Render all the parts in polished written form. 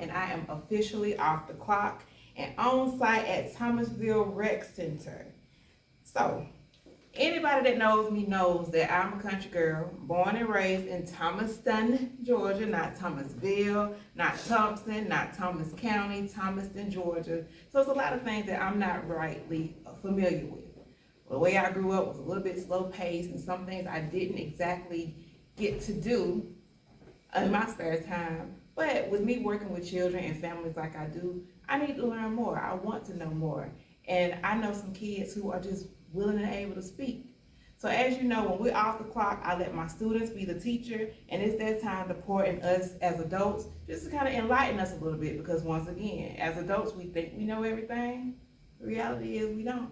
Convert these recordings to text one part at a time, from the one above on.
and I am officially off the clock and on site at Thomasville Rec Center. So, anybody that knows me knows that I'm a country girl, born and raised in Thomaston, Georgia, not Thomasville, not Thompson, not Thomas County, Thomaston, Georgia. So it's a lot of things that I'm not rightly familiar with. The way I grew up was a little bit slow paced, and some things I didn't exactly get to do in my spare time. But with me working with children and families like I do, I need to learn more. I want to know more. And I know some kids who are just willing and able to speak. So as you know, when we're off the clock, I let my students be the teacher, and it's their time to pour in us as adults, just to kind of enlighten us a little bit, because once again, as adults, we think we know everything. The reality is we don't.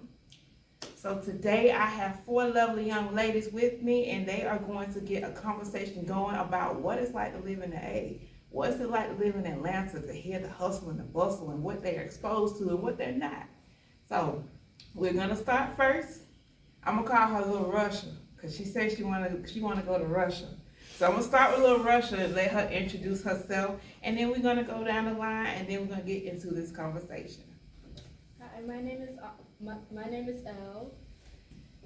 So today I have 4 lovely young ladies with me, and they are going to get a conversation going about what it's like to live in the A. What's it like to live in Atlanta, to hear the hustle and the bustle and what they're exposed to and what they're not. So we're gonna start first. I'm gonna call her Little Russia, because she says she wanna go to Russia. So I'm gonna start with Little Russia and let her introduce herself, and then we're gonna go down the line, and then we're gonna get into this conversation. Hi, my name is Elle.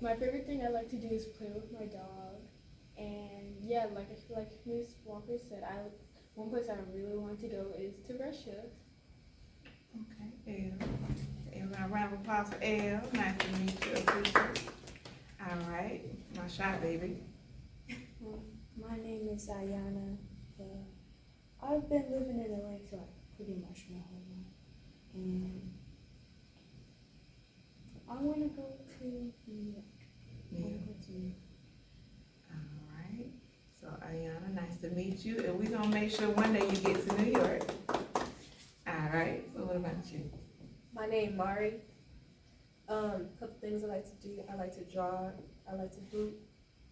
My favorite thing I like to do is play with my dog, and yeah, like Miss Walker said, one place I really want to go is to Russia. Okay, Elle. A round of applause for Elle. Nice to meet you. Appreciate it. All right, my shy baby. My name is Ayana. I've been living in Atlanta pretty much my whole life, and I want to go to New York. All right. So Ayana, nice to meet you, and we're gonna make sure one day you get to New York. All right. So what about you? My name Mari. Couple things I like to do. I like to draw. I like to hoop,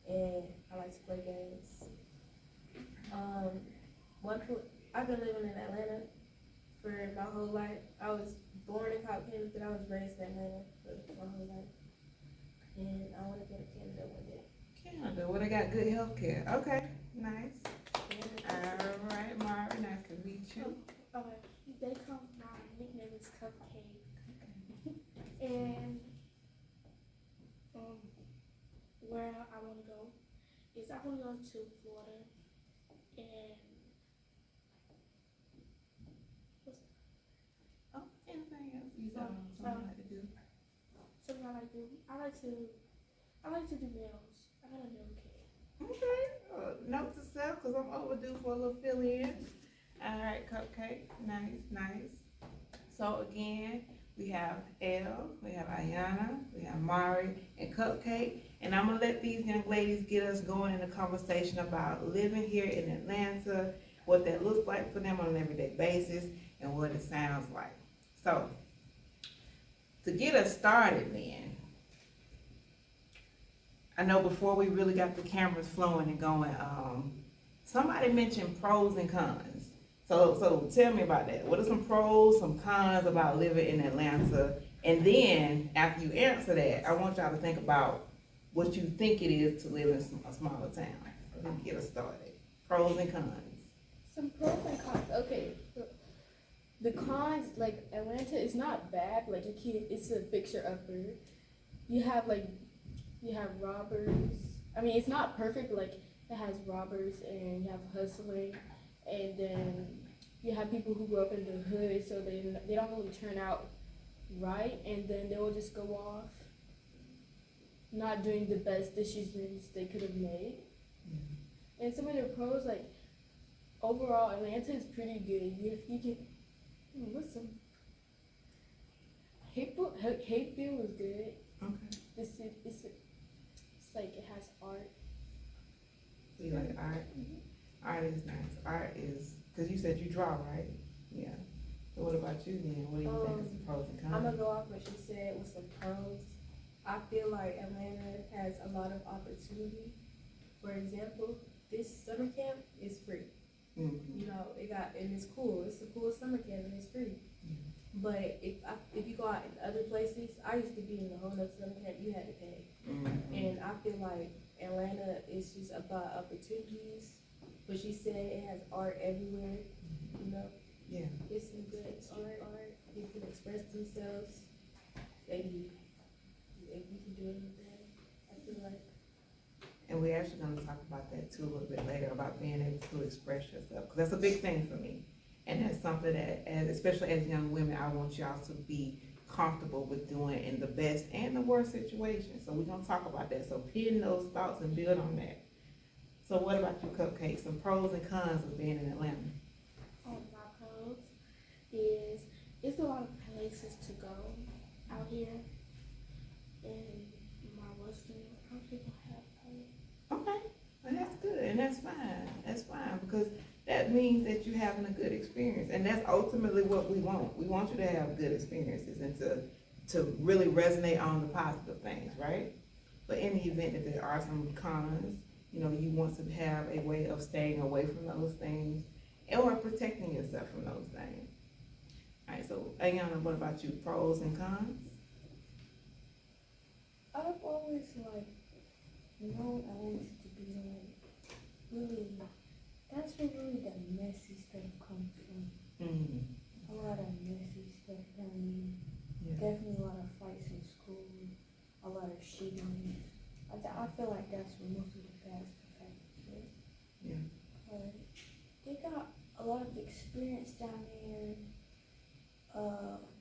and I like to play games. I've been living in Atlanta for my whole life. I was born in Cooped, but I was raised in Atlanta for my whole life. And I want to go to Canada one day. Canada, well, they got good health care. Okay, nice. All right, Mari, nice to meet you. They come. My nickname is Cupcake, and where I want to go is I want to go to Florida, and Anything else you something you like to do? something I like to do. I like to do nails. I got a nail kit. Okay, note to self, because I'm overdue for a little fill-in. All right, Cupcake, nice. So again, we have Elle, we have Ayana, we have Mari, and Cupcake, and I'm gonna let these young ladies get us going in a conversation about living here in Atlanta, what that looks like for them on an everyday basis, and what it sounds like. So, to get us started then, I know before we really got the cameras flowing and going, somebody mentioned pros and cons. So tell me about that. What are some pros, some cons about living in Atlanta? And then, after you answer that, I want y'all to think about what you think it is to live in a smaller town. So let me get us started. Pros and cons. Some pros and cons. Okay, the cons, like Atlanta is not bad. Like it's a fixer upper. You have robbers. I mean, it's not perfect, but like it has robbers and you have hustling, and then you have people who grew up in the hood, so they don't really turn out right, and then they will just go off not doing the best decisions they could have made. Mm-hmm. And some of the pros, like overall, Atlanta is pretty good. You can what's some Hateville is good. Okay. It's like it has art. You like art? Mm-hmm. Art is nice. Art is, because you said you draw, right? Yeah. So what about you then? What do you think is the pros and cons? I'm gonna go off what she said with some pros. I feel like Atlanta has a lot of opportunity. For example, this summer camp is free. Mm-hmm. You know, and it's cool. It's the coolest summer camp and it's free. Mm-hmm. But if you go out in other places, I used to be in a whole other summer camp, you had to pay. Mm-hmm. And I feel like Atlanta is just about opportunities. But she said it has art everywhere, you know? Yeah. art, people can express themselves, maybe we can do it with that. I feel like. And we're actually gonna talk about that too a little bit later, about being able to express yourself, because that's a big thing for me. And that's something that, especially as young women, I want y'all to be comfortable with doing in the best and the worst situations. So we're gonna talk about that. So pin those thoughts and build on that. So what about you, Cupcake? Some pros and cons of being in Atlanta? My pros is it's a lot of places to go out here, and my Western, I don't think I have pros. Okay, and that's good, and that's fine. That's fine, because that means that you're having a good experience, and that's ultimately what we want. We want you to have good experiences and to really resonate on the positive things, right? But in the event that there are some cons, you know, you want to have a way of staying away from those things or protecting yourself from those things. All right, so Ayana, what about you? Pros and cons? I've always known Atlanta to be really, that's where really the messy stuff comes from. Mm-hmm. A lot of messy stuff down here. Yeah. Definitely a lot of fights in school, a lot of cheating. I feel like that's where most of the bad stuff happens. Yeah. But they got a lot of experience down there.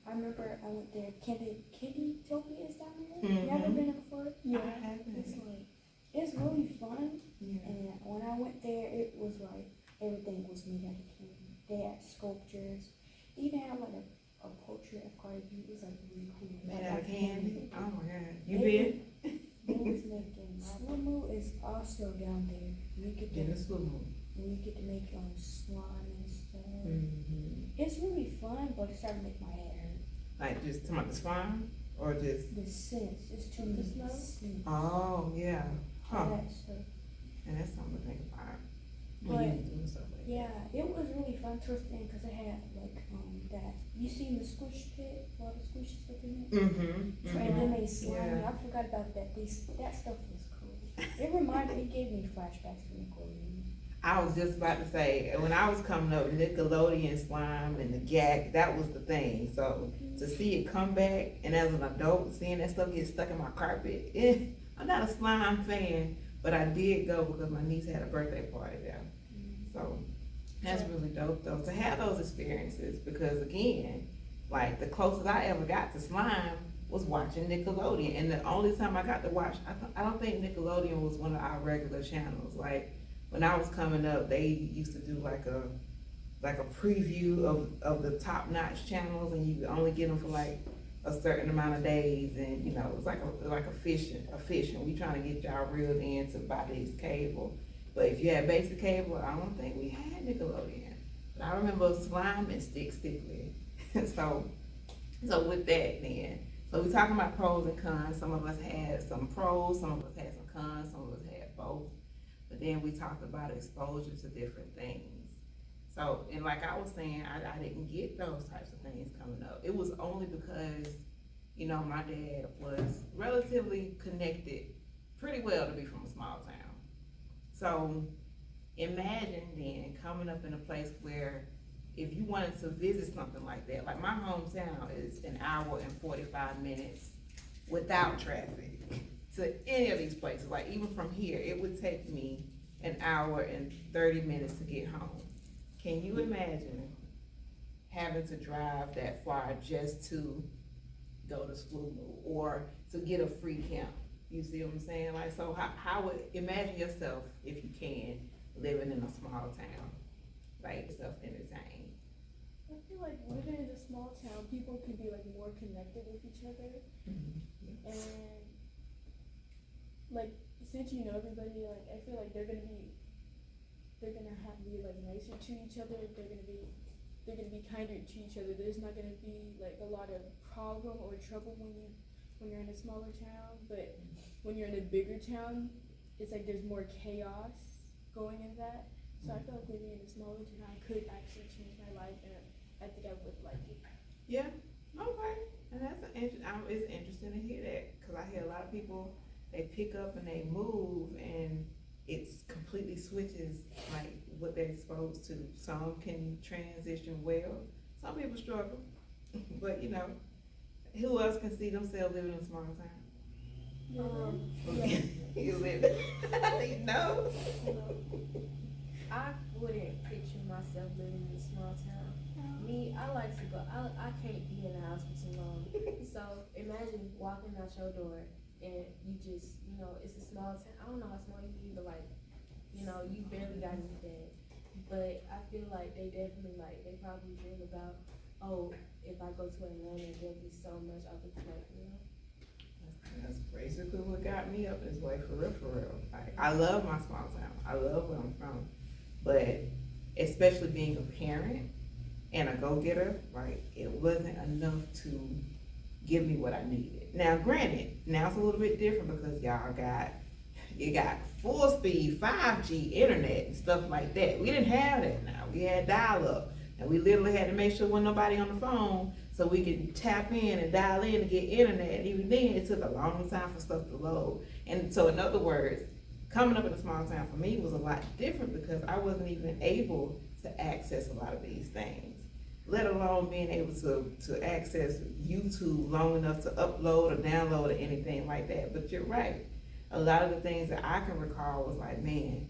I remember I went there. Candytopia is down there. You ever been there before? Yeah, I haven't. It's really fun. Yeah. And when I went there, it was like everything was made out of candy. They had sculptures. They even had like a portrait of Cardi B. It was like really cool. Made out of candy? Oh my God. You They been? They was making Slumu is also down there. You get In the to school. make slime and stuff. Mm-hmm. It's really fun, but it started to make my head hurt. Like just talking about the slime or just? The scents, it's too The many smell? scents. Oh, yeah. All Huh. that stuff. And that's something to think about. But, When you doing stuff like that. Yeah, it was really fun towards the end because it had that. You seen the squish pit? All the squishy stuff in it? Mm-hmm. And then they slime. Yeah. I forgot about that. That stuff was cool. It gave me flashbacks to Nickelodeon. I was just about to say, when I was coming up, Nickelodeon slime and the gag, that was the thing. So to see it come back, and as an adult, seeing that stuff get stuck in my carpet, I'm not a slime fan, but I did go because my niece had a birthday party there. So that's really dope though, to have those experiences, because again, like the closest I ever got to slime was watching Nickelodeon, and the only time I got to watch, I don't think Nickelodeon was one of our regular channels. Like when I was coming up, they used to do like a preview of the top notch channels, and you could only get them for like a certain amount of days, and you know, it's like a fishing. We trying to get y'all reeled in to buy this cable. But if you had basic cable, I don't think we had Nickelodeon. But I remember Slime and Stickly. so with that then, so we're talking about pros and cons. Some of us had some pros, some of us had some cons, some of us had both. But then we talked about exposure to different things. So, and like I was saying, I didn't get those types of things coming up. It was only because, you know, my dad was relatively connected pretty well to be from a small town. So imagine then coming up in a place where if you wanted to visit something like that, like my hometown is an hour and 45 minutes without traffic to any of these places. Like even from here, it would take me an hour and 30 minutes to get home. Can you imagine having to drive that far just to go to school or to get a free camp? You see what I'm saying? Like, so how would, imagine yourself, if you can, living in a small town, like self-entertained. I feel like living in a small town, people can be like more connected with each other, Mm-hmm. and like since you know everybody, like I feel like they're gonna be like nicer to each other. They're gonna be kinder to each other. There's not gonna be like a lot of problem or trouble when you're in a smaller town, but when you're in a bigger town, it's like there's more chaos going in that. So I feel like living in a smaller town could actually change my life, and I think I would like it. Yeah, okay, and it's interesting to hear that, because I hear a lot of people, they pick up and they move, and it's completely switches like what they're exposed to. Some can transition well, Some people struggle, but you know, who else can see themselves living in a small town? Yeah. You live, you know? I wouldn't picture myself living in a small town. Me, I like to go. I can't be in the house for too long. So imagine walking out your door and you just, it's a small town. I don't know how small you be, but like, you barely got anything. But I feel like they definitely they probably dream about, oh, if I go to Atlanta, there'll be so much I could play. That's basically what got me up this way, for real, for real. Like, I love my small town. I love where I'm from. But especially being a parent and a go-getter, like, it wasn't enough to give me what I needed. Now, granted, now it's a little bit different because you got full speed 5G internet and stuff like that. We didn't have that now. We had dial-up. And we literally had to make sure wasn't nobody on the phone so we could tap in and dial in to get internet. And even then, it took a long time for stuff to load. And so in other words, coming up in a small town for me was a lot different because I wasn't even able to access a lot of these things, let alone being able to access YouTube long enough to upload or download or anything like that. But you're right. A lot of the things that I can recall was like, man,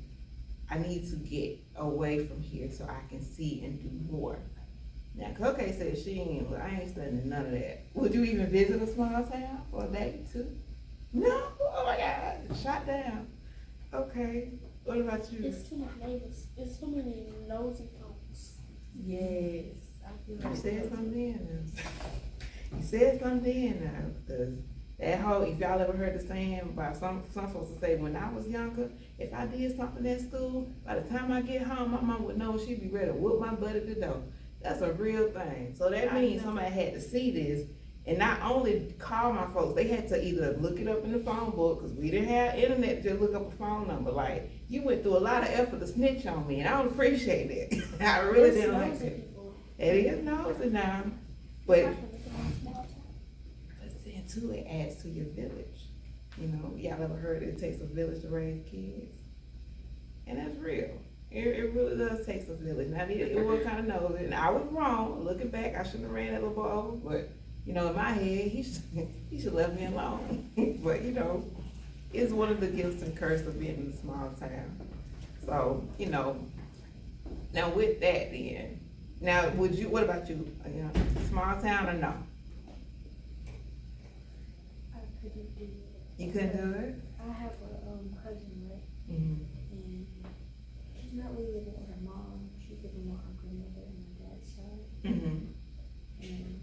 I need to get away from here so I can see and do more. Now, Coke said I ain't studying none of that. Would you even visit a small town for a day, too? No? Oh my God, shot down. Okay, what about you? It's too many neighbors. It's too many nosy folks. Yes, I feel You like said something then. You said something then. Because that whole, if y'all ever heard the saying about some folks to say, when I was younger, if I did something at school, by the time I get home, my mom would know she'd be ready to whoop my butt at the door. That's a real thing. So that means somebody had to see this and not only call my folks, they had to either look it up in the phone book, because we didn't have internet to just look up a phone number. Like, you went through a lot of effort to snitch on me, and I don't appreciate it. I really It's didn't like nosy it. people. It is nosy now, but Especially in a small town. then too, it adds to your village. You know, y'all ever heard it takes a village to raise kids? And that's real. It really does take a village. Now, it was kind of nosy, and I was wrong. Looking back, I shouldn't have ran that little boy over, but in my head, he should left me alone. But it's one of the gifts and curses of being in a small town. So, now with that then, now what about you? Small town or no? I couldn't do it. You couldn't do it? I have a cousin, right? Mm-hmm. And she's not really living with her mom. She's living with her grandmother and my dad's side. Mm-hmm. And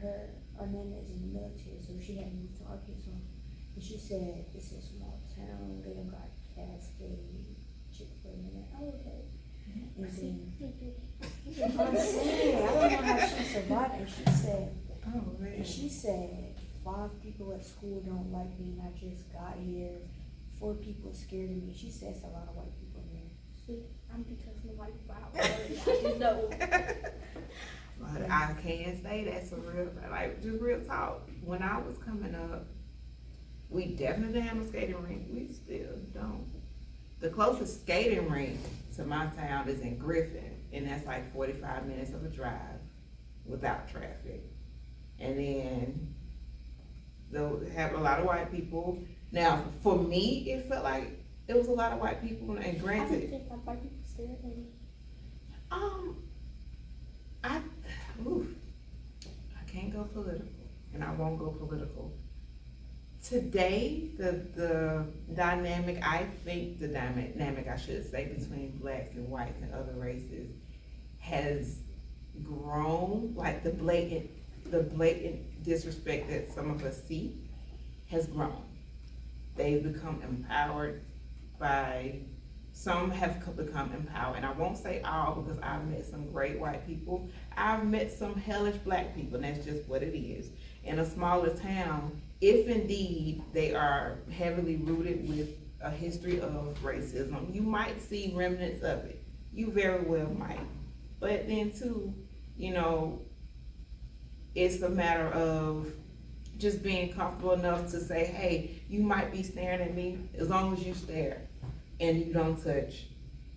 her nana is in the military, so she had moved to Arkansas. And she said, it's a small town, they don't got Cascade, Chick-fil-A, and that. Oh, okay. And then, I'm saying, I don't know how she survived, and Oh, man. she said, 5 people at school don't like me, and I just got here. 4 people scared of me. She said it's a lot of white people there. See, I'm because of the white people out there. I just know. But I can say that's a real, just real talk. When I was coming up, we definitely didn't have no skating rink. We still don't. The closest skating rink to my town is in Griffin, and that's like 45 minutes of a drive without traffic. And then they'll have a lot of white people. Now, for me, it felt like there was a lot of white people, and I don't granted, think that white people scared of me. I can't go political, and I won't go political. Today, the dynamic, I should say, between blacks and whites and other races has grown. Like the blatant disrespect that some of us see has grown. They've become empowered some have become empowered, and I won't say all because I've met some great white people. I've met some hellish black people, and that's just what it is. In a smaller town, if indeed they are heavily rooted with a history of racism, you might see remnants of it. You very well might. But then too, it's a matter of just being comfortable enough to say, hey, you might be staring at me, as long as you stare and you don't touch,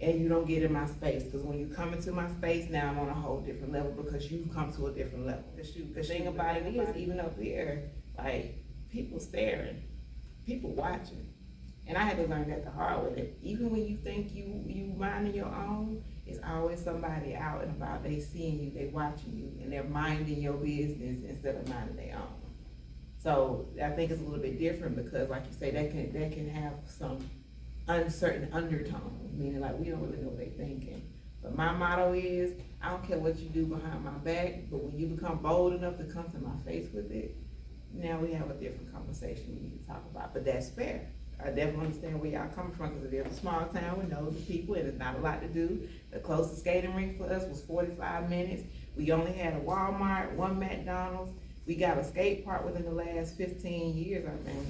and you don't get in my space, because when you come into my space, now I'm on a whole different level, because you come to a different level. The thing about it is, even up here, like, people staring, people watching. And I had to learn that the hard way, that even when you think you minding your own, it's always somebody out and about, they seeing you, they watching you, and they're minding your business instead of minding their own. So I think it's a little bit different, because like you say, that can have some uncertain undertone, meaning like we don't really know what they're thinking. But my motto is, I don't care what you do behind my back, but when you become bold enough to come to my face with it, now we have a different conversation we need to talk about. But that's fair. I definitely understand where y'all coming from, because it is a small town with knows the people, and it's not a lot to do. The closest skating rink for us was 45 minutes. We only had a Walmart, one McDonald's. We got a skate park within the last 15 years, I think.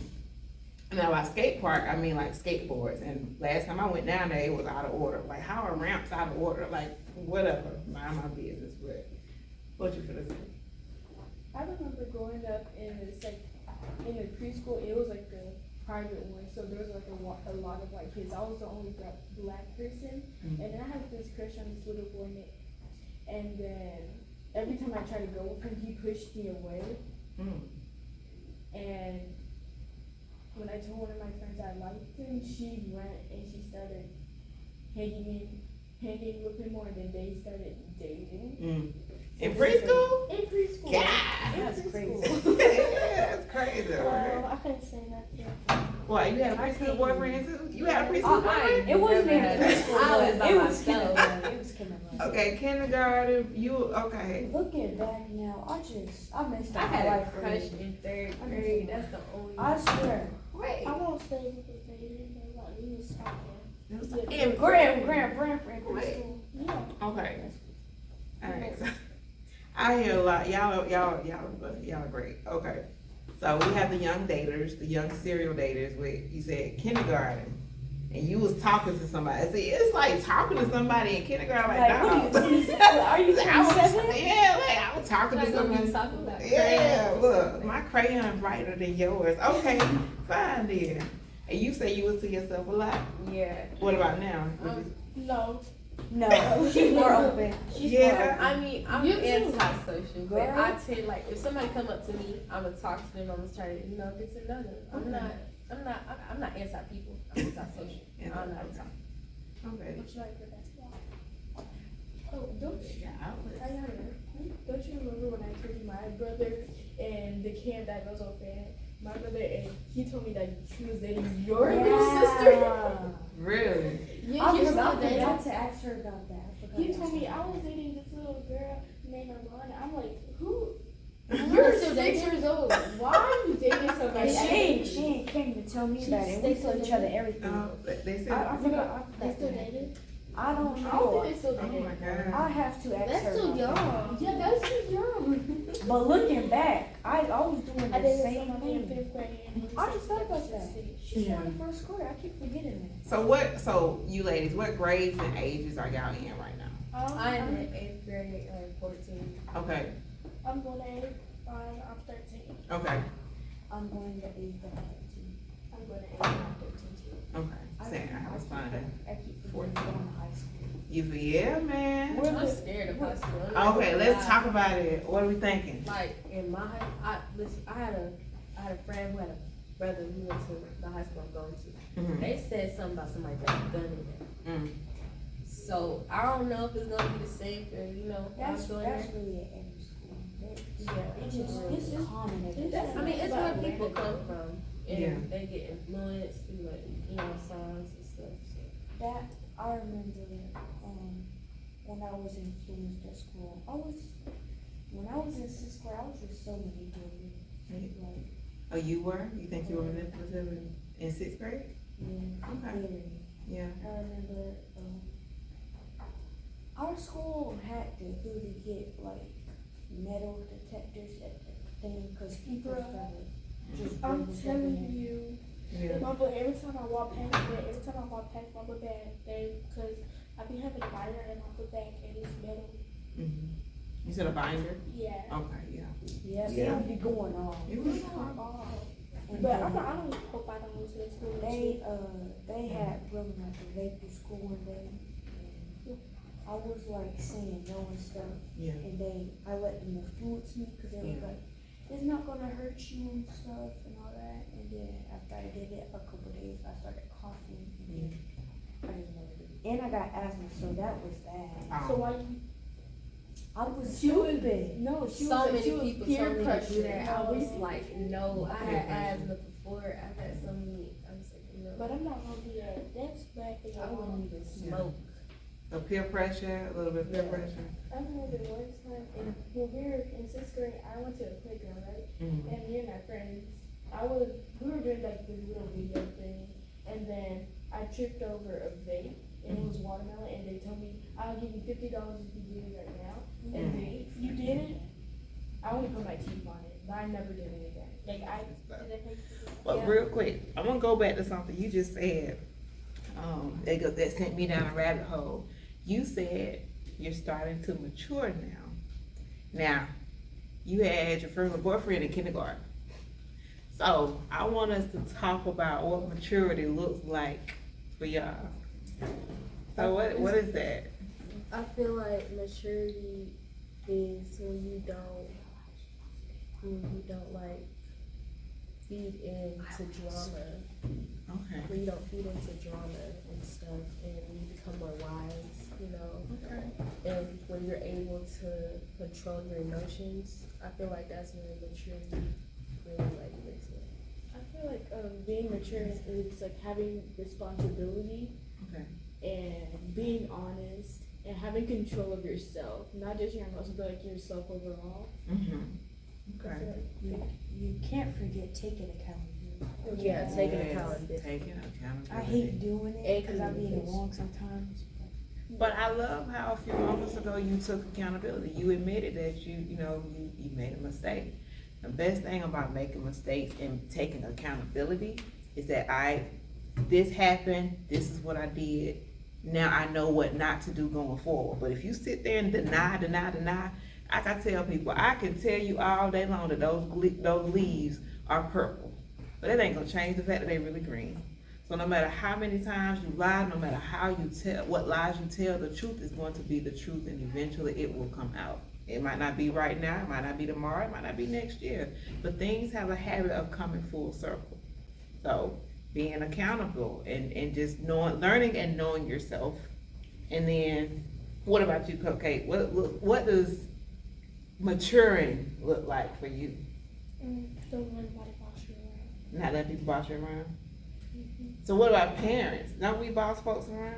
Now, by skate park, I mean like skateboards. And last time I went down there, it was out of order. Like, how are ramps out of order? Like, whatever, mind my business. But what you finna say? I remember growing up in this, like, in the preschool, it was like a private one, so there was like a lot of white kids. I was the only black person, and then I had this crush on this little boy, and then every time I tried to go with him, he pushed me away. And when I told one of my friends I liked him, she went and she started hanging with him more, and then they started dating. In preschool? In preschool. Yeah, That's crazy. Yeah, that's crazy. Well, I couldn't say nothing. Why, you had a preschool boyfriend too? You had a preschool boyfriend? It wasn't even Never had preschool. that. I was by It was myself. kindergarten. It was kindergarten. Okay, kindergarten, okay. Looking back now, I messed I up my had a life. crush in third grade. That's the only. I swear. Wait. I won't say we was dating, but like we was talking. In Grand Wait. Yeah. Okay. Alright, so I hear a lot. Y'all are great. Okay. So we have the young daters, the young serial daters with, you said kindergarten. And you was talking to somebody. See, it's like talking to somebody in kindergarten, like, Like, dog. what are you 27? Yeah, like I was talking to somebody. talking about Yeah, crayons. look, my crayon brighter than yours. Okay, fine then. And you say you was to yourself a lot. Yeah. What about now? No. No, she's more open. She's Yeah. more open. I mean, I'm You too. antisocial, but Girl. I tend, like, if somebody come up to me, I'm gonna talk to them. I'm gonna try to, get to know them. I'm not anti-people. I'm antisocial. I don't know how to talk. Okay. What you like for basketball? Oh, don't you remember when I told you my brother and the camp that goes off at? My brother, and he told me that he was dating your little sister. Really? Yeah, I he was forgot out there. to ask her about that. He told me I was dating this little girl named Alana. I'm like, who? You're 6 years old. Why are you dating somebody? And she ain't came to tell me about it. We told each other everything. Oh, they said. I forgot. They still dating? I don't I don't know. think they still Oh dating. my God. I have to ask That's her. still about that. young. Yeah, that's too young. But looking back, I was doing I the dated same somebody in thing. 5th grade. And he I was just thought about that. 6. She's Yeah. in first grade. I keep forgetting that. So you ladies, what grades and ages are y'all in right now? I am in 8th grade, 14. Okay, I'm going to 8. I'm 13. okay, I'm going to 8th and 13. I'm going to 8. I'm 13 too. okay. Saying I have a son. I keep forgetting going to high school. Yeah, man. I'm scared of high school. I'm not Okay, gonna let's lie. talk about it. What are we thinking? Like in my, I had a friend who had a brother who went to the high school I'm going to. Mhm. They said something about somebody got a gun in there. Mm. So I don't know if it's gonna be the same for That's going really there. at every school. Yeah. It's just it's common at this I mean, it's where people come from, and Yeah. they get influenced through songs and stuff. So. That I remember when I was influenced at school. When I was in 6th grade, I was just so manipulative. Like, Oh, you were? You think you were manipulative in 6th grade? yeah, Okay. literally. Yeah. I remember our school had to really get like metal detectors at the thing because people Bruh. started just I'm breaking telling stuff in. you. Yeah. My boy, every time I walk past my book bag, because I be having a binder in my book bag and it's metal. Mhm. You said a binder? Yeah. Okay, yeah. Yeah, Yeah. it would be going on. It was And But then I don't hope I don't lose this school. they had broken like a vape to school one day. I was like saying no and stuff, Yeah. and I let them influence me because they were like, it's not gonna hurt you and stuff and all that. And then after I did it a couple days, I started coughing, and then I just never did it. And I got asthma, so that was bad. So why you? I was She was stupid. No, she So was. many She was people peer told me to pressure. do that. I was No. like, no. I Peer had pressure. asthma before. I had so many. I was like, no. But I'm not gonna do that. That's bad for your I wouldn't mom. even smoke. So peer pressure, a little bit of peer Yeah. pressure. I remember one time, when we were in 6th grade, I went to a playground, right? Mm-hmm. And me and my friends, we were doing like this little video thing, and then I tripped over a vape, and it was watermelon, and they told me, I'll give you $50 if you do it right now. And vape, You did it? I only put my teeth on it, but I never did it again. Like Did it make you? But real quick, I'm gonna go back to something you just said. That sent me down a rabbit hole. You said you're starting to mature now. Now, you had your first boyfriend in kindergarten. So I want us to talk about what maturity looks like for y'all. So what is that? I feel like maturity is when you don't like feed into drama. Okay. When you don't feed into drama and stuff, and you become more wise, you know. Okay. And when you're able to control your emotions, I feel like that's when maturity really like gets in. I feel like being mature is like having responsibility Okay. and being honest and having control of yourself, not just your emotions, but like yourself overall. Mm-hmm. I Okay. feel like You can't forget taking accountability. Yeah, taking Yes, accountability. Taking accountability. I hate doing it because I be in the wrong sometimes. But I love how a few moments ago you took accountability. You admitted that you made a mistake. The best thing about making mistakes and taking accountability is that this happened, this is what I did. Now I know what not to do going forward. But if you sit there and deny, like I tell people, I can tell you all day long that those leaves are purple. But that ain't gonna change the fact that they're really green. So no matter how many times you lie, no matter how you tell, what lies you tell, the truth is going to be the truth, and eventually it will come out. It might not be right now, it might not be tomorrow, it might not be next year, but things have a habit of coming full circle. So being accountable and just learning and knowing yourself. And then, what about you, Cupcake? What does maturing look like for you? Don't let anybody boss you around. Not letting people boss you around? So what about parents? Don't we boss folks around?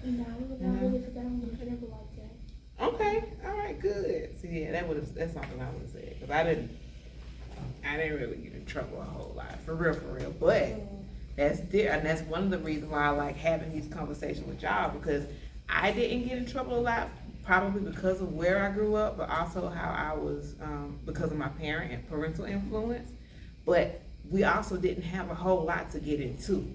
No, not really, because I don't really put it like that. Okay, all right, good. So yeah, that's something I would have said, because I didn't really get in trouble a whole lot, for real. But and that's one of the reasons why I like having these conversations with y'all, because I didn't get in trouble a lot, probably because of where I grew up, but also how I was, because of my parent and parental influence. But we also didn't have a whole lot to get into.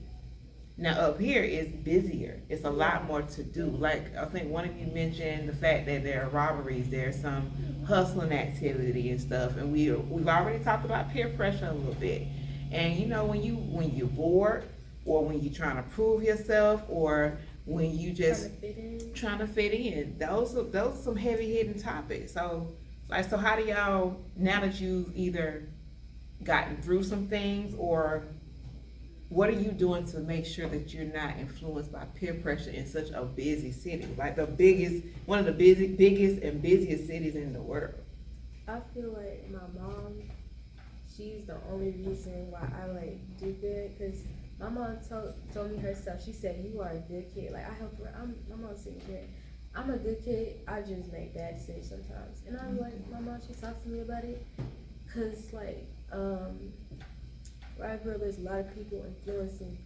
Now up here is busier. It's a lot more to do. Like I think one of you mentioned the fact that there are robberies, there's some hustling activity and stuff, and we've already talked about peer pressure a little bit. And you know, when you're bored, or when you're trying to prove yourself, or when you just trying to fit in, those are some heavy hitting topics. So how do y'all, now that you've either gotten through some things, or what are you doing to make sure that you're not influenced by peer pressure in such a busy city, like one of the biggest and busiest cities in the world? I feel like my mom, she's the only reason why I like do good, because my mom told me herself. She said, "You are a good kid." Like I help her. My mom said, "I'm a good kid. I just make bad decisions sometimes." And I'm like, my mom, she talked to me about it, cause like where I grew up, there's a lot of people influencing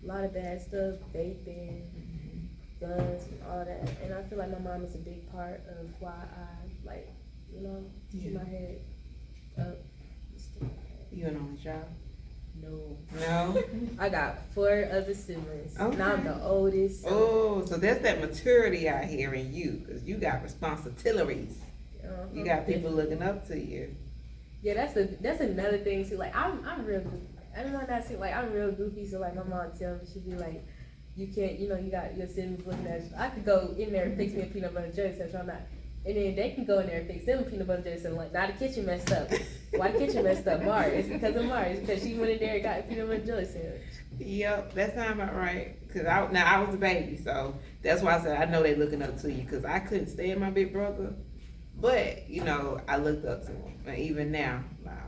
a lot of bad stuff, vaping, guns, and all that. And I feel like my mom is a big part of why I keep my head up. You an only child? No. I got 4 other siblings. Okay. And I'm the oldest. Oh, so there's that maturity out here in you, because you got responsibilities. You got people looking up to you. Yeah, that's another thing too. Like I'm real goofy. I don't know that shit. Like I'm real goofy. So like my mom tell me, she'd be like, you can't, you know, you got your siblings looking at you. I could go in there and fix me a peanut butter jelly sandwich, I'm not. And then they can go in there and fix them a peanut butter jelly sandwich. Like, now the kitchen messed up. Why the kitchen messed up? Mari. It's because of Mari. It's because she went in there and got a peanut butter jelly sandwich. Yep, that sounds about right. Cause I was a baby, so that's why I said I know they looking up to you. Cause I couldn't stand my big brother, but you know I looked up to him. And even now,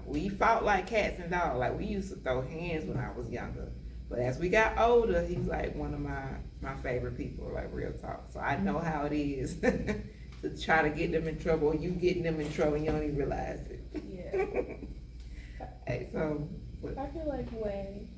we fought like cats and dogs. Like we used to throw hands when I was younger. But as we got older, he's like one of my favorite people. Like real talk. So I know how it is to try to get them in trouble. Or you getting them in trouble and you don't even realize it. Yeah. Hey, so. I feel like when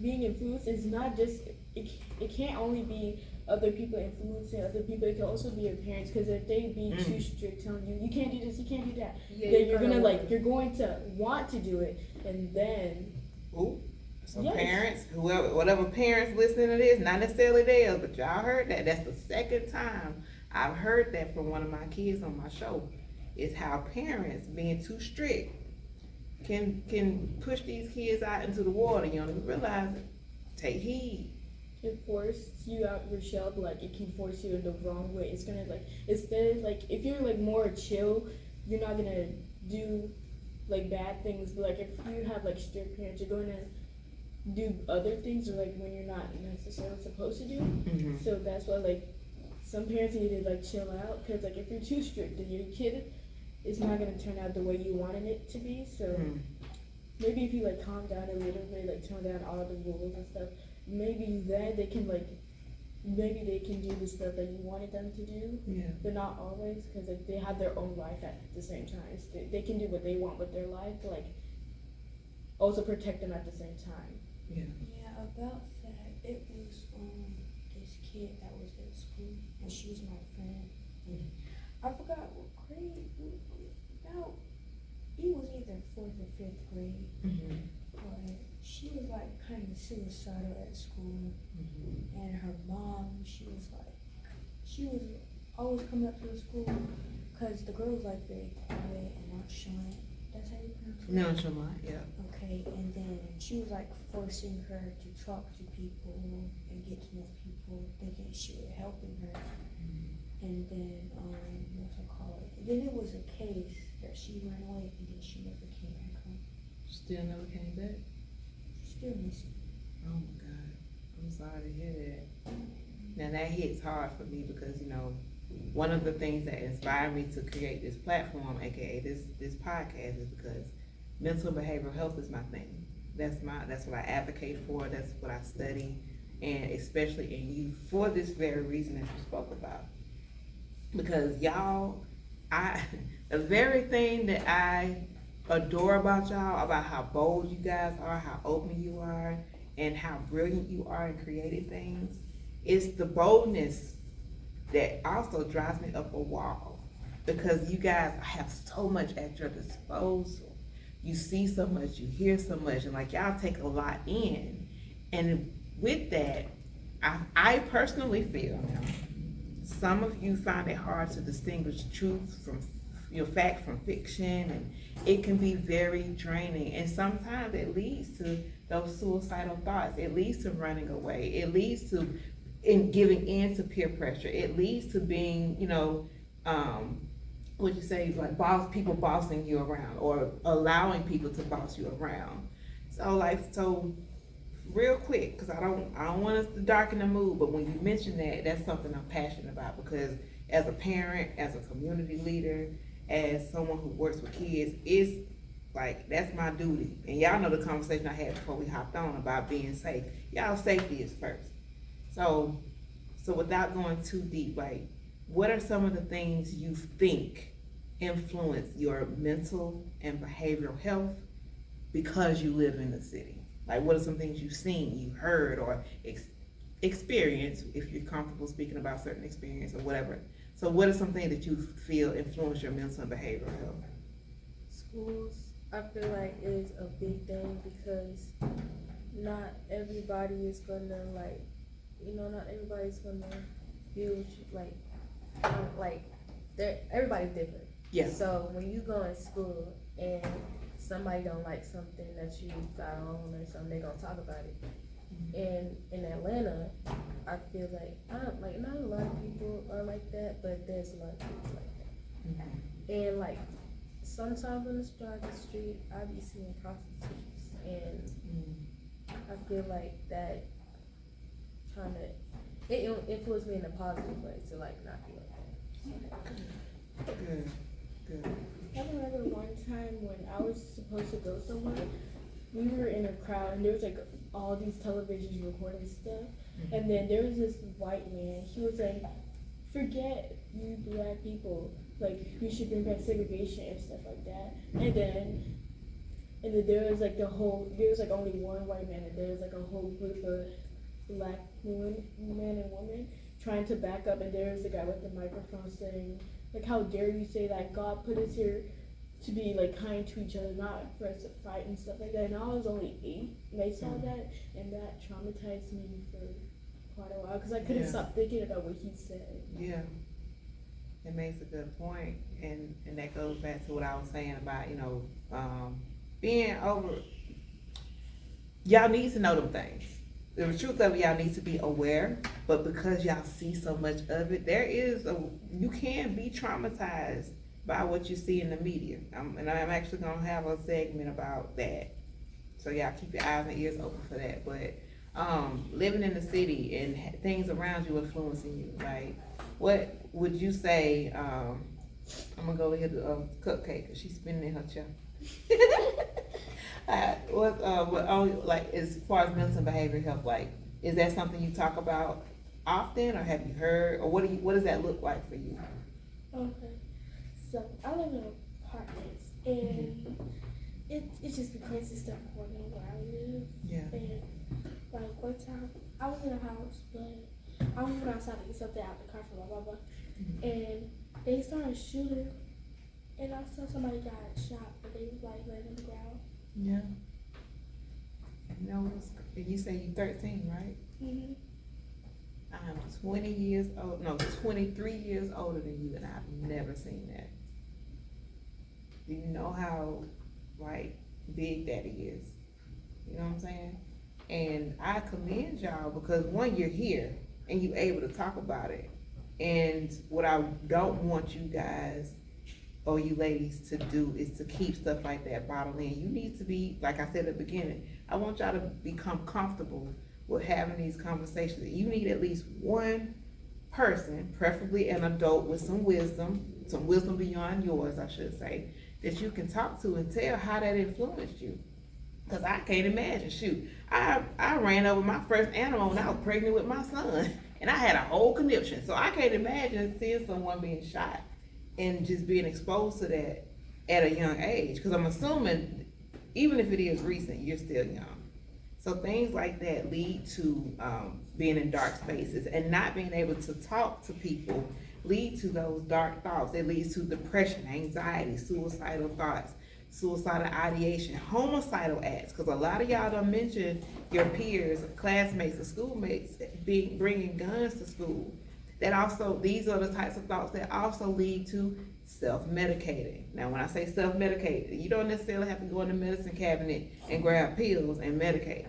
being influenced is not just, it can't only be other people influencing other people, it can also be your parents, because if they be too strict telling you, you can't do this, you can't do that, then you're going to want to do it, and then. Ooh, some Yes. parents, whatever parents listening to this, not necessarily theirs, but y'all heard that. That's the second time I've heard that from one of my kids on my show. Is how parents being too strict can push these kids out into the water. You don't even realize it. Take heed. It forces you out your shell, but like it can force you in the wrong way. It's gonna like, instead, like if you're like more chill, you're not gonna do like bad things. But like if you have like strict parents, you're going to do other things, or like when you're not necessarily supposed to do. Mm-hmm. So that's why like some parents need to like chill out, because like if you're too strict, then your kid is not gonna turn out the way you wanted it to be. So maybe if you like calm down a little bit, like tone down all the rules and stuff, maybe then they can like, maybe they can do the stuff that you wanted them to do. Yeah. But not always, because like they have their own life at the same time. So they can do what they want with their life, but like also protect them at the same time. Yeah. Yeah, about that, it was this kid that was at school, and she was my friend. And I forgot what grade. About it was either 4th or 5th grade, but she was like kind of suicidal at school, and her mom, she was always coming up to the school, cause the girl was like very quiet and nonchalant. That's how you pronounce it? Nonchalant, yeah. Okay, and then she was like forcing her to talk to people and get to know people, thinking she was helping her. And then, what's it called? Then it was a case that she ran away, and then she never came back home. Still never came back? She's still missing. Oh my God. I'm sorry to hear that. Now that hits hard for me because, you know, one of the things that inspired me to create this platform, aka this podcast, is because mental and behavioral health is my thing. That's what I advocate for, that's what I study, and especially in youth for this very reason that you spoke about. Because y'all, the very thing that I adore about y'all, about how bold you guys are, how open you are, and how brilliant you are in creating things, is the boldness that also drives me up a wall. Because you guys have so much at your disposal. You see so much, you hear so much, and like y'all take a lot in. And with that, I personally feel now, some of you find it hard to distinguish truth from fact from fiction, and it can be very draining, and sometimes it leads to those suicidal thoughts. It leads to running away. It leads to giving in to peer pressure. It leads to being, like people bossing you around, or allowing people to boss you around. So real quick, because I don't want us to darken the mood, but when you mention that, that's something I'm passionate about, because as a parent, as a community leader, as someone who works with kids, it's like, that's my duty. And y'all know the conversation I had before we hopped on about being safe. Y'all safety is first. So without going too deep, like, what are some of the things you think influence your mental and behavioral health because you live in the city? Like, what are some things you've seen, you've heard, or experienced, if you're comfortable speaking about certain experience or whatever? So what are some things that you feel influence your mental and behavioral health? Schools, I feel like, is a big thing, because not everybody is gonna not everybody's gonna feel everybody's different. Yeah. So when you go in school and somebody don't like something that you got on or something, they gonna talk about it. And in Atlanta, I feel like I don't like not a lot of people are like that, but there's a lot of people like that. And like sometimes on the street, I be seeing prostitutes, and I feel like that kind of it influenced me in a positive way to like not be like that. Good. I remember one time when I was supposed to go somewhere, we were in a crowd and there was like all these televisions recording stuff, and then there was this white man. He was like, "Forget you black people. Like we should bring back segregation and stuff like that." And then there was like there was like only one white man, and there was like a whole group of black men and women trying to back up, and there was the guy with the microphone saying, like, "How dare you say that God put us here to be like kind to each other, not for us to fight and stuff like that." And I was only 8, and I saw that, and that traumatized me for quite a while because I couldn't stop thinking about what he said. Yeah. It makes a good point, and that goes back to what I was saying about, being over, y'all need to know them things. The truth of it, y'all need to be aware, but because y'all see so much of it, you can be traumatized by what you see in the media. And I'm actually gonna have a segment about that. So y'all keep your eyes and ears open for that. But living in the city and things around you influencing you, like, what would you say, I'm gonna go ahead to Cupcake, cause she's spinning in her chair. Like, as far as mental and behavioral health, like, is that something you talk about often, or have you heard, or what does that look like for you? Okay. So I live in apartments, and it's just the crazy stuff going on where I live. Yeah. And like one time, I was in a house, but I went outside to get something out the car from blah blah blah, and they started shooting, and I saw somebody got shot, but they was like laying on the ground. Yeah. You say you're 13, right? Mhm. I'm 23 years older than you, and I've never seen that. Do you know how, like, big that is? You know what I'm saying? And I commend y'all because, one, you're here and you're able to talk about it. And what I don't want you guys or you ladies to do is to keep stuff like that bottled in. You need to be, like I said at the beginning, I want y'all to become comfortable with having these conversations. You need at least one person, preferably an adult with some wisdom beyond yours, I should say, that you can talk to and tell how that influenced you. Cause I can't imagine, shoot, I ran over my first animal when I was pregnant with my son, and I had a whole conniption. So I can't imagine seeing someone being shot and just being exposed to that at a young age. Cause I'm assuming, even if it is recent, you're still young. So things like that lead to being in dark spaces and not being able to talk to people, lead to those dark thoughts. It leads to depression, anxiety, suicidal thoughts, suicidal ideation, homicidal acts. Because a lot of y'all done mentioned your peers, classmates, or schoolmates bringing guns to school. These are the types of thoughts that also lead to self-medicating. Now, when I say self-medicating, you don't necessarily have to go in the medicine cabinet and grab pills and medicate.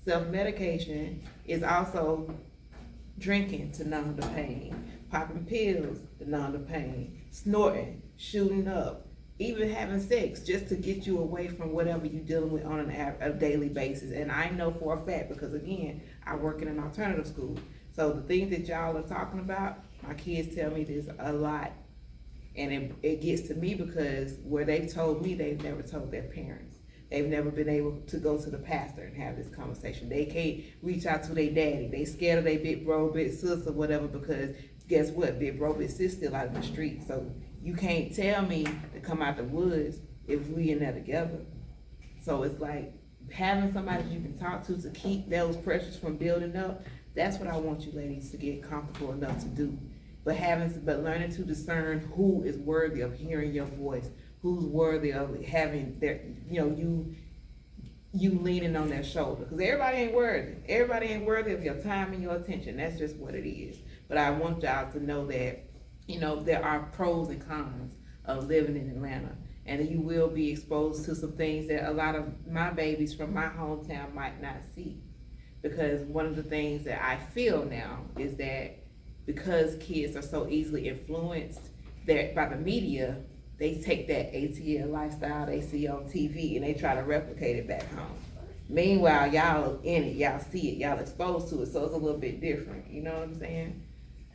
Self-medication is also drinking to numb the pain, popping pills to numb the pain, snorting, shooting up, even having sex just to get you away from whatever you're dealing with on a daily basis. And I know for a fact, because again, I work in an alternative school. So the things that y'all are talking about, my kids tell me this a lot. And it gets to me because where they've told me, they've never told their parents. They've never been able to go to the pastor and have this conversation. They can't reach out to their daddy. They scared of their big bro, big sis, or whatever, because guess what? Big bro, big sis still out in the street. So you can't tell me to come out the woods if we in there together. So it's like having somebody you can talk to keep those pressures from building up. That's what I want you ladies to get comfortable enough to do. But learning to discern who is worthy of hearing your voice, who's worthy of having their, you leaning on their shoulder. Because everybody ain't worthy. Everybody ain't worthy of your time and your attention. That's just what it is. But I want y'all to know that, there are pros and cons of living in Atlanta. And you will be exposed to some things that a lot of my babies from my hometown might not see. Because one of the things that I feel now is that because kids are so easily influenced that by the media, they take that ATL lifestyle they see on TV and they try to replicate it back home. Meanwhile, y'all in it, y'all see it, y'all exposed to it, so it's a little bit different, you know what I'm saying?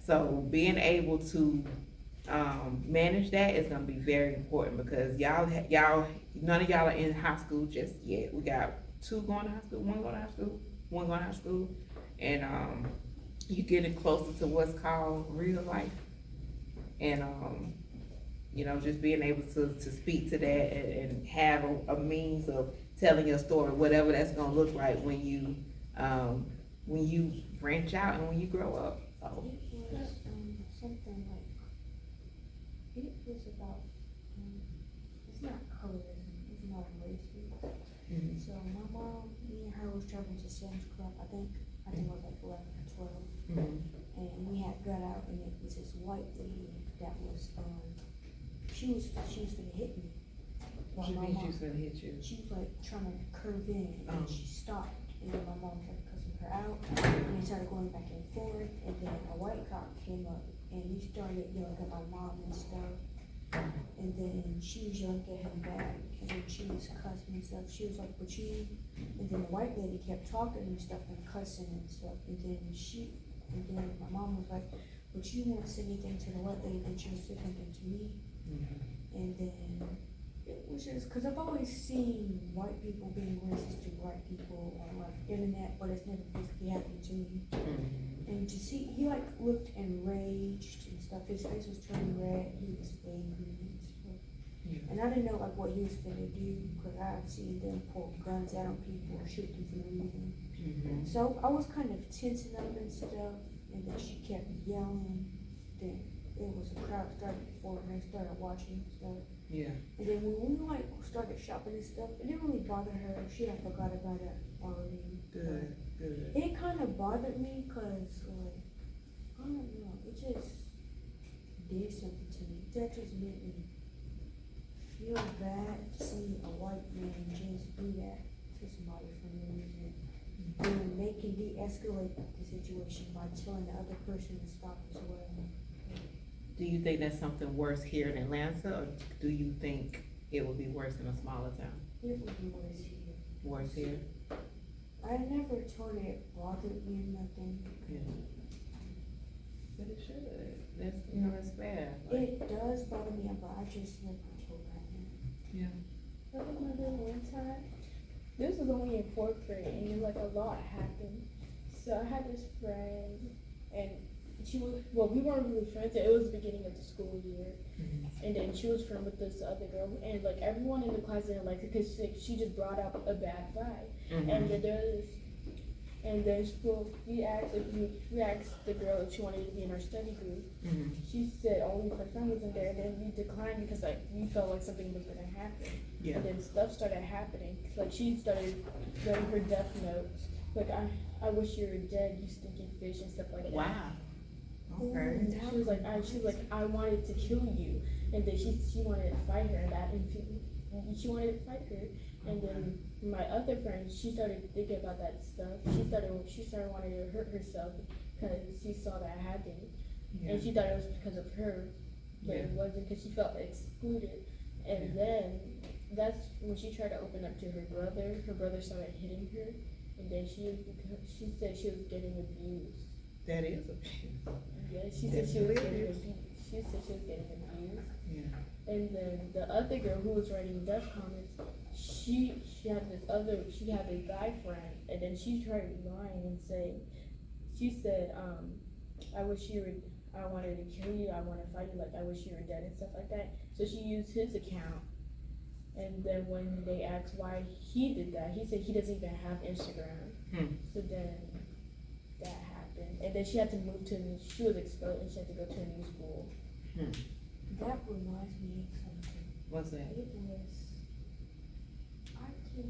So being able to, manage that is gonna be very important because y'all, none of y'all are in high school just yet. We got two going to high school, one going to high school, one going to high school, and, you getting closer to what's called real life. And, you know, just being able to speak to that and have a means of telling your story, whatever that's gonna look like when you branch out and when you grow up. So, It was something like, it was about, it's not colorism, it's not racism. mhm, So my mom, me and her was traveling to Sam's Club, I think it was like 11 or 12. mhm, And we had got out and it was this white lady that was, she was gonna hit me. what While you my mean mom- she's gonna hit you? She was like trying to curve in and Oh. she stopped and then my mom started cussing her out and they started going back and forth and then a white cop came up and he started yelling at my mom and stuff. And then she was yelling at him back and then she was cussing and stuff. She was like, but you, and then the white lady kept talking and stuff and cussing and stuff. And then my mom was like, but you won't say anything to the white lady, but you'll say something to me. Mhm. And then it was just, cause I've always seen white people being racist to black people on like internet, but it's never physically happened to me. Mhm. And to see, he like looked enraged and stuff, his face was turning red, he was angry and stuff. Yeah. And I didn't know like what he was gonna do, cause I've seen them pull guns out on people or shoot them for no reason. Mhm. So I was kind of tensing up and stuff, and then she kept yelling, then it was a crowd started before and they started watching and stuff. Yeah. And then when we like started shopping and stuff, it didn't really bother her. She had forgot about it already. Good. Good. It kind of bothered me because like I don't know, it just did something to me. That just made me feel bad to see a white man just do that to somebody for no reason. And they can de-escalate the situation by telling the other person to stop as well. Do you think that's something worse here in Atlanta, or do you think it would be worse in a smaller town? It would be worse here. Worse here? I never told it bothered me or nothing. Yeah. But it should. That's, you know, that's fair. Like, It does bother me, but I just never told right now. yeah. I remember one time, this was only in fourth grade, and then like a lot happened. So I had this friend, and she was, well, we weren't really friends. It was the beginning of the school year, Mhm. and then she was friends with this other girl, and like everyone in the class didn't like it because she just brought up a bad guy. And then we asked the girl if she wanted to be in our study group. Mhm. She said only if her friend was in there, and then we declined because like we felt like something was gonna happen. Yeah. And then stuff started happening. Like she started writing her death notes. Like I wish you were dead, you stinking fish, and stuff like that. Wow. Okay. And she was like, I wanted to kill you, and then she wanted to fight her, and she wanted to fight her, and then my other friend, she started thinking about that stuff. She started wanting to hurt herself because she saw that happening, Yeah. and she thought it was because of her, but it wasn't because she felt excluded. And then that's when she tried to open up to her brother. Her brother started hitting her, and then she said she was getting abused. That is abuse. Yeah, she said she was getting abused. She said she was getting abused. Yeah. And then the other girl who was writing death comments, she had this guy friend, and then she tried lying and saying, she said, I wanted to kill you, I want to fight you, like I wish you were dead and stuff like that. So she used his account. And then when they asked why he did that, he said he doesn't even have Instagram. So then that happened. And then she had to move she was expelled and she had to go to a new school. That reminds me of something. What's that? It was,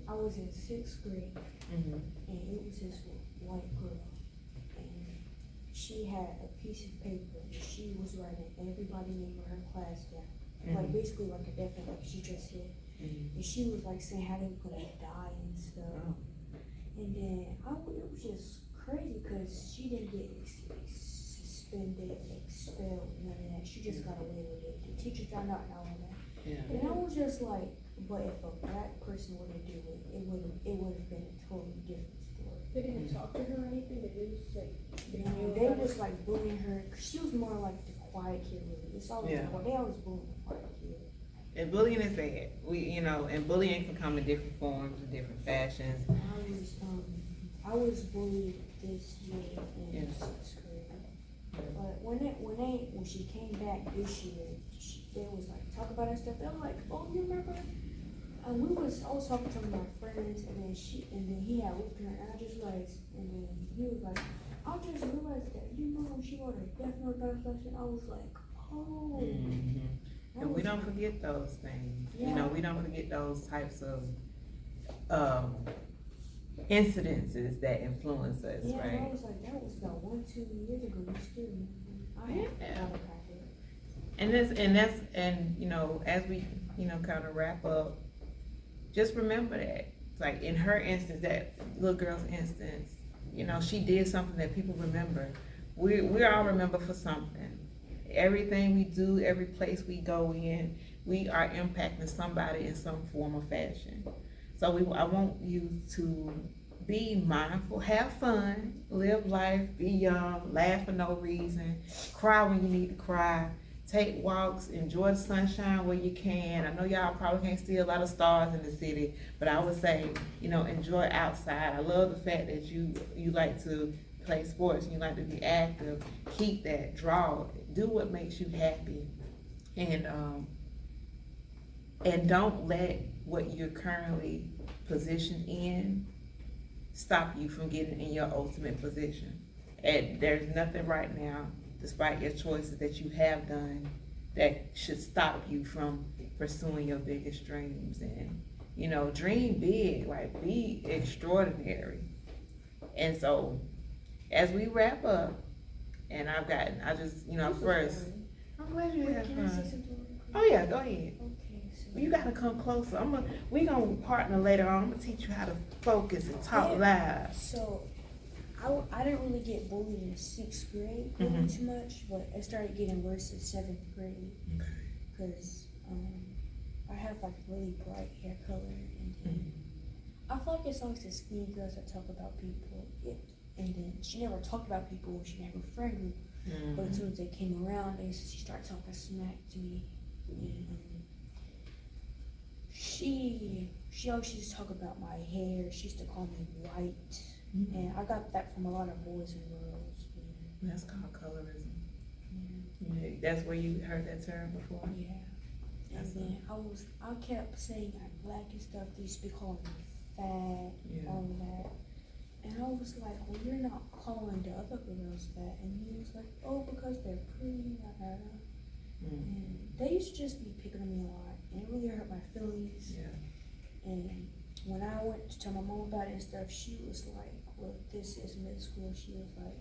I was in 6th grade, Mm-hmm. and it was this white girl, and she had a piece of paper, and she was writing everybody name of her class down, like basically like a death note, like she just said, Mm-hmm. and she was like saying how they were gonna die and stuff, Oh. And then it was just crazy because she didn't get suspended, expelled, none of that. She just got away with it. The teacher found out and all of that. Yeah. And I was just like, but if a black person were to do it, it would have been a totally different story. They didn't talk to her or anything. They just like They was like bullying her. 'Cause she was more like the quiet kid. Really, it's always Yeah. they always bully the quiet kid. And bullying is bad. And bullying can come in different forms and different fashions. I was bullied this year in Yeah. 6th grade. But when she came back this year, they was like talk about her stuff. They were like, oh, you remember? I was talking to my friends, and then he had whooped her, and then he was like, I just realized that she wrote a death note about us, and I was like, oh. Mm-hmm. And we don't forget those things. Yeah. We don't forget those types of incidences that influence us, Yeah, right? and I was like, that was about 1-2 years ago. You still remember? I had Yeah. thought about it. And as we kind of wrap up, just remember that, like in her instance, that little girl's instance, she did something that people remember. We all remember for something. Everything we do, every place we go in, we are impacting somebody in some form or fashion. So I want you to be mindful, have fun, live life, be young, laugh for no reason, cry when you need to cry, take walks, enjoy the sunshine where you can. I know y'all probably can't see a lot of stars in the city, but I would say, enjoy outside. I love the fact that you like to play sports, you like to be active. Keep that, draw, do what makes you happy. And don't let what you're currently positioned in stop you from getting in your ultimate position. And there's nothing right now, despite your choices that you have done, that should stop you from pursuing your biggest dreams. And dream big, like be extraordinary. And so as we wrap up, and I'm glad you had Can I say fun. something real quick? Oh yeah, go ahead. Okay, so. You gotta come closer. We gonna partner later on. I'm gonna teach you how to focus and talk loud. So, I didn't really get bullied in 6th grade really too much, but it started getting worse in 7th grade. Because I have like really bright hair color, and then I feel like it's always the skinny girls that talk about people. And then she never talked about people when she had her friend group. But as soon as they came around, she started talking smack to me. And she always used to talk about my hair. She used to call me white. And I got that from a lot of boys and girls. That's called colorism. Yeah, that's where you heard that term before? Yeah. And then I kept saying I'm black and stuff. They used to be calling me fat, all of that. And I was like, well, you're not calling the other girls that. And he was like, oh, because they're pretty, And they used to just be picking on me a lot. And it really hurt my feelings. Yeah. And when I went to tell my mom about it and stuff, she was like, well, this is middle school. She was like,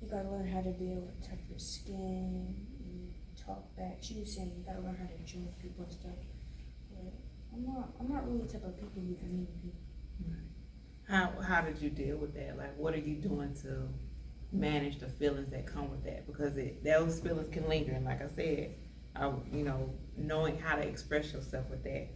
you gotta learn how to be able to touch your skin and talk back. She was saying you gotta learn how to join people and stuff. But I'm not really the type of people who can mean to people. How did you deal with that? Like, what are you doing to manage the feelings that come with that? Because those feelings can linger. And like I said, knowing how to express yourself with that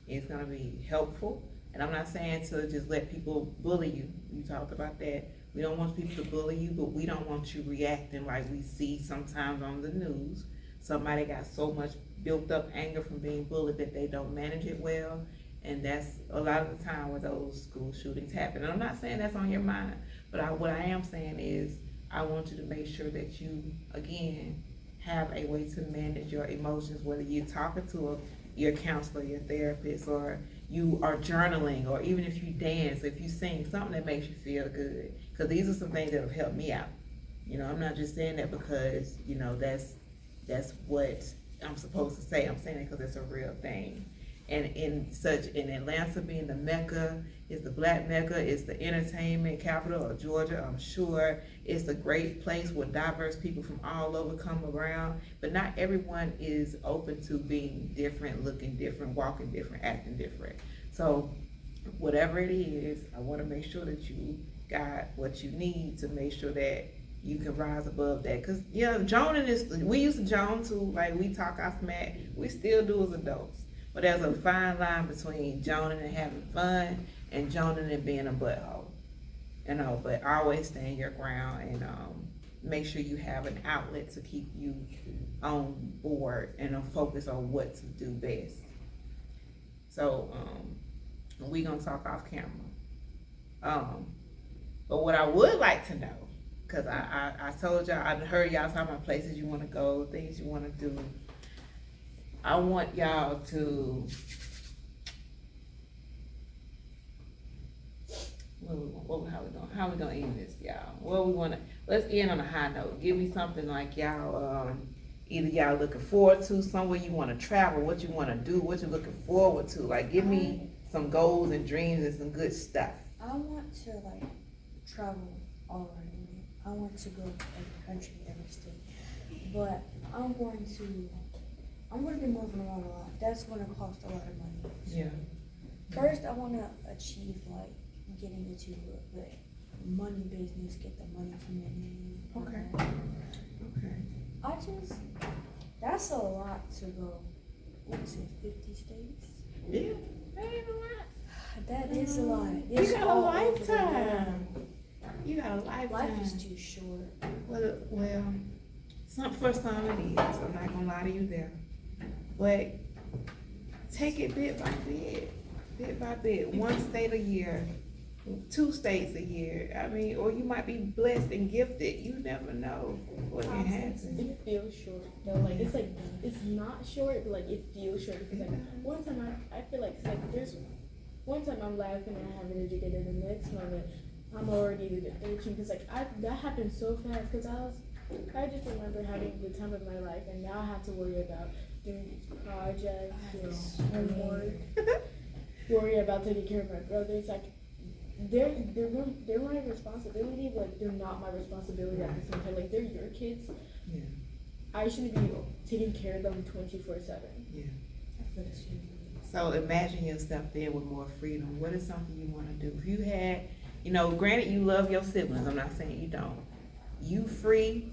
is going to be helpful. And I'm not saying to just let people bully you. You talked about that. We don't want people to bully you, but we don't want you reacting like we see sometimes on the news. Somebody got so much built up anger from being bullied that they don't manage it well. And that's a lot of the time where those school shootings happen. And I'm not saying that's on your mind, but what I am saying is I want you to make sure that you, again, have a way to manage your emotions, whether you're talking to your counselor, your therapist, or you are journaling, or even if you dance, if you sing, something that makes you feel good. Because these are some things that have helped me out. I'm not just saying that because, that's what I'm supposed to say. I'm saying it because it's a real thing. And in Atlanta being the Mecca, it's the Black Mecca, it's the entertainment capital of Georgia, I'm sure. It's a great place where diverse people from all over come around, but not everyone is open to being different, looking different, walking different, acting different. So whatever it is, I wanna make sure that you got what you need to make sure that you can rise above that. Cause yeah, joning is, we used to joan too, like we talk our smack, we still do as adults. But there's a fine line between joning and having fun and joning and being a butthole. You know, but always stand your ground and, make sure you have an outlet to keep you on board and focus on what to do best. So, we gonna talk off camera. But what I would like to know, cause I told y'all, I heard y'all talking about places you wanna go, things you wanna do. I want y'all to, how we gonna end this, y'all? Let's end on a high note. Give me something like y'all, either y'all looking forward to, somewhere you wanna travel, what you wanna do, what you're looking forward to. Like, give me some goals and dreams and some good stuff. I want to like travel all around. I want to go every country, every state. But I'm going to be moving around a lot. That's going to cost a lot of money. Yeah. First, I want to achieve like getting into the money business, get the money from it. Okay. Okay. That's a lot to go. What is it, 50 states? Yeah, that ain't a lot. That is a lot. You It's got a all over the lifetime. world. You got a lifetime. Life is too short. Well, for some it is. I'm not gonna lie to you there. But take it bit by bit. One state a year, 2 states a year. I mean, or you might be blessed and gifted. You never know what can happen. It feels short though. Like it's not short, but like it feels short because like one time I feel like it's like there's one time I'm laughing and I have energy, and then the next moment I'm already at 13 because like that happened so fast because I just remember having the time of my life and now I have to worry about doing projects, homework, worry about taking care of my brothers. Like they're my responsibility, but they're not my responsibility at the same time. Like they're your kids. Yeah. I shouldn't be taking care of them 24/7. Yeah. So imagine yourself there with more freedom. What is something you want to do? If you had, granted you love your siblings, I'm not saying you don't. You free,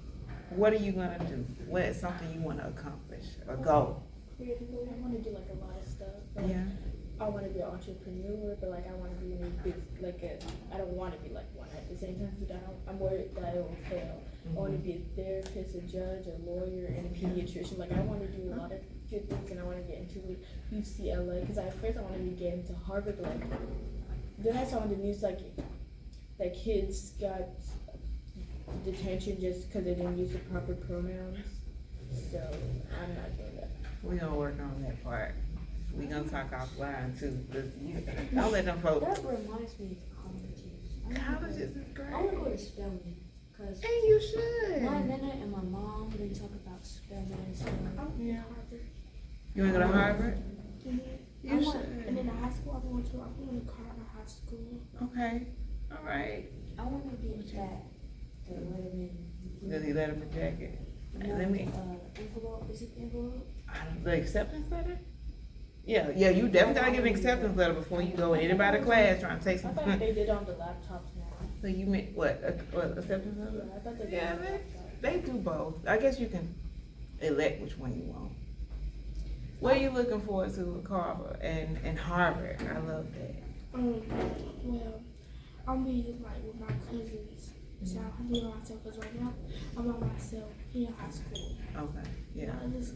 what are you gonna do? What is something you want to accomplish or go? Creatively, I want to do like a lot of stuff. Like, Yeah. I want to be an entrepreneur, but like I want to be in a big, I don't want to be like one at the same time because I'm worried that I will fail. I want to be a therapist, a judge, a lawyer, and a pediatrician. Like I want to do a lot of good things, and I want to get into UCLA because at first I wanted to get into Harvard. But like then I saw on the news like kids got detention just because they didn't use the proper pronouns. So I'm not doing that. We're gonna work on that part. We're gonna talk offline too. Don't let them folks. That reminds me of colleges. Colleges is great. I want to go to spelling because And you should. my nana and my mom they talk about spelling and stuff. Yeah. You wanna go to Harvard? I You want, should. and then in high school, I'm going to Carter High School. Okay. All right. I want to be that. The Letterman. Does he let him jacket? Let me. Envelope. Is it envelope? The acceptance letter? Yeah, you definitely gotta give an acceptance letter before you go in anybody class trying to take I some. thought they did on the laptops now. So you meant what? Acceptance letter? Yeah, I thought they did Yeah, on the laptops. they do both. I guess you can elect which one you want. What are you looking forward to with Carver and Harvard? I love that. Well, I'll be like with my cousins. So I'm being by myself because right now I'm by myself. He in high school. Okay, yeah,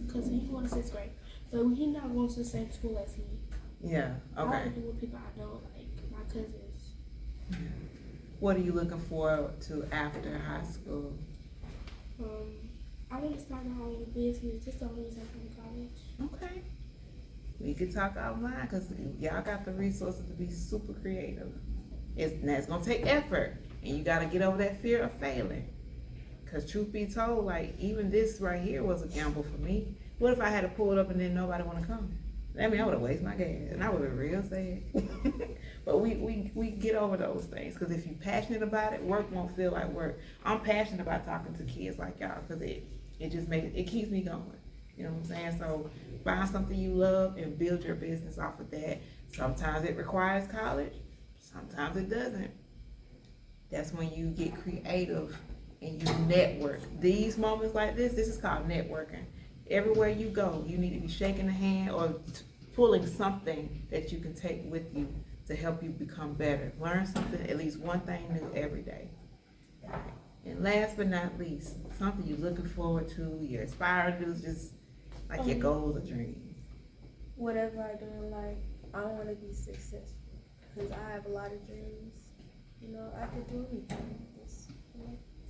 Because he going to 6th grade. So he not going to the same school as me. yeah, I want okay. to be with people I know, like my cousins. What are you looking forward to after high school? I want to start my own business. Just the only reason I'm in college. Okay. We could talk offline because y'all got the resources to be super creative. It's gonna take effort, and you gotta get over that fear of failing. Cause truth be told, like even this right here was a gamble for me. What if I had to pull it up and then nobody wanna come? I mean, I would have wasted my gas, and I would have been real sad. But we get over those things, cause if you're passionate about it, work won't feel like work. I'm passionate about talking to kids like y'all, cause it just makes it keeps me going. You know what I'm saying? So find something you love and build your business off of that. Sometimes it requires college, sometimes it doesn't. That's when you get creative and you network. These moments like this is called networking. Everywhere you go, you need to be shaking a hand or pulling something that you can take with you to help you become better. Learn something, at least one thing new every day. And last but not least, something you're looking forward to, you're aspiring to, just like your goals or dreams. Whatever I do in life, I want to be successful because I have a lot of dreams. You know, I could do anything with this.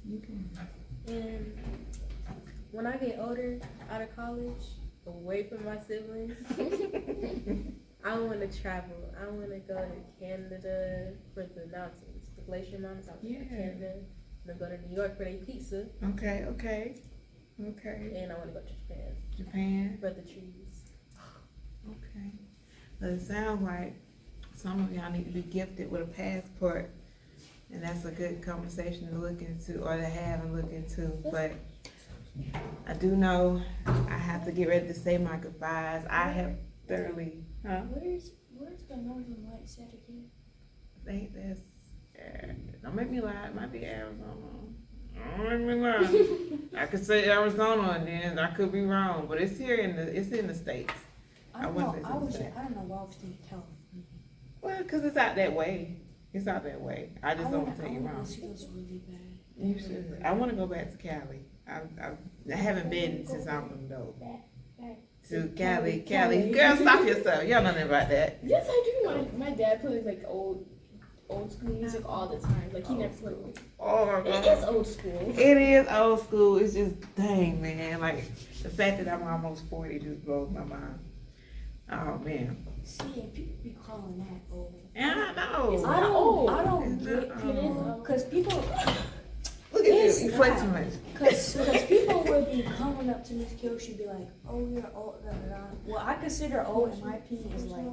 You can. And when I get older, out of college, away from my siblings, I want to travel. I want to go to Canada for the mountains, the glacier mountains. I want to go to Canada. I'm going to go to New York for their pizza. Okay. And I want to go to Japan Japan. for the trees. Okay. Well, it sounds like some of y'all need to be gifted with a passport, and that's a good conversation to look into or to have and look into. But I do know I have to get ready to say my goodbyes. I have thoroughly, Where's the northern lights at again? I think that's, don't make me lie, it might be Arizona. Don't make me lie. I could say Arizona and then I could be wrong, but it's here it's in the States. I don't know. I don't know why I was thinking California. Well, cause it's out that way. It's out that way. I just don't want to tell you I wrong. want to see those really bad. You should. I want to go back to Cali. I haven't been since I was an adult. To Cali. Girl, stop yourself. Y'all know nothing about that. Yes, I do. My dad plays like old school music all the time. Like he never plays. Oh my It God. is old school. It is old school. It's just, dang, man. Like, the fact that I'm almost 40 just blows my mind. Oh, man. See, and people be calling that old. And I know. I don't It's get not people, cause people, Look at you. it's You play not. too much. cause people would be coming up to Miss Kyoshi be like, oh, you're old, da, da, da. Well, I consider old, in my opinion, is like,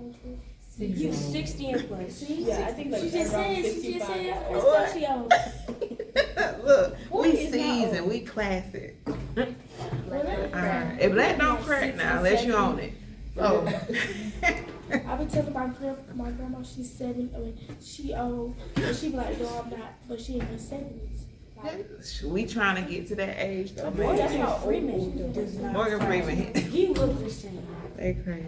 you 60 and plus. Yeah, I think like She just around said, 65. what's she on? Look, we 40 is not seasoned. old. We classic. Well, If black don't crack now, unless you own it. So. I've been telling my grandma she's 7. I mean, she old, and she be like, no, I'm not, but she in her 70s. Like, We trying to get to that age though, Morgan man. That's how old Freeman does not. Morgan Freeman. He looked the same. They crazy.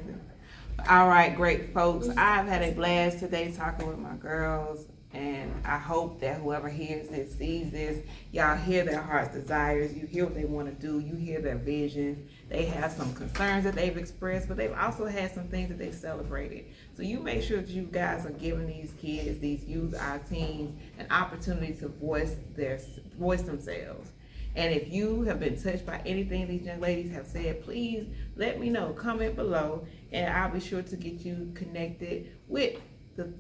All right, great folks. I've had a blast today talking with my girls, and I hope that whoever hears this, sees this, y'all hear their heart's desires. You hear what they want to do. You hear their vision. They have some concerns that they've expressed, but they've also had some things that they've celebrated. So you make sure that you guys are giving these kids, these youth, our teens, an opportunity to voice themselves. And if you have been touched by anything these young ladies have said, please let me know. Comment below, and I'll be sure to get you connected with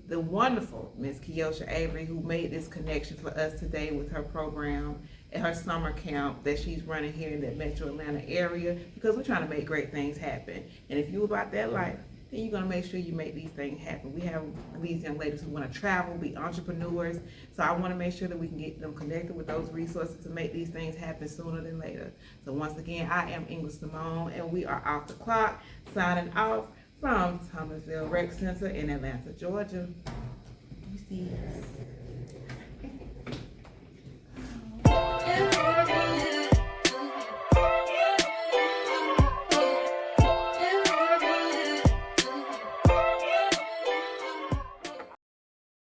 the wonderful Miss Keosha Avery, who made this connection for us today with her program and her summer camp that she's running here in the Metro Atlanta area, because we're trying to make great things happen. And if you're about that life, then you're gonna make sure you make these things happen. We have these young ladies who wanna travel, be entrepreneurs, so I wanna make sure that we can get them connected with those resources to make these things happen sooner than later. So once again, I am Ingrid Simone, and we are off the clock, signing off from Thomasville Rec Center in Atlanta, Georgia. You see us.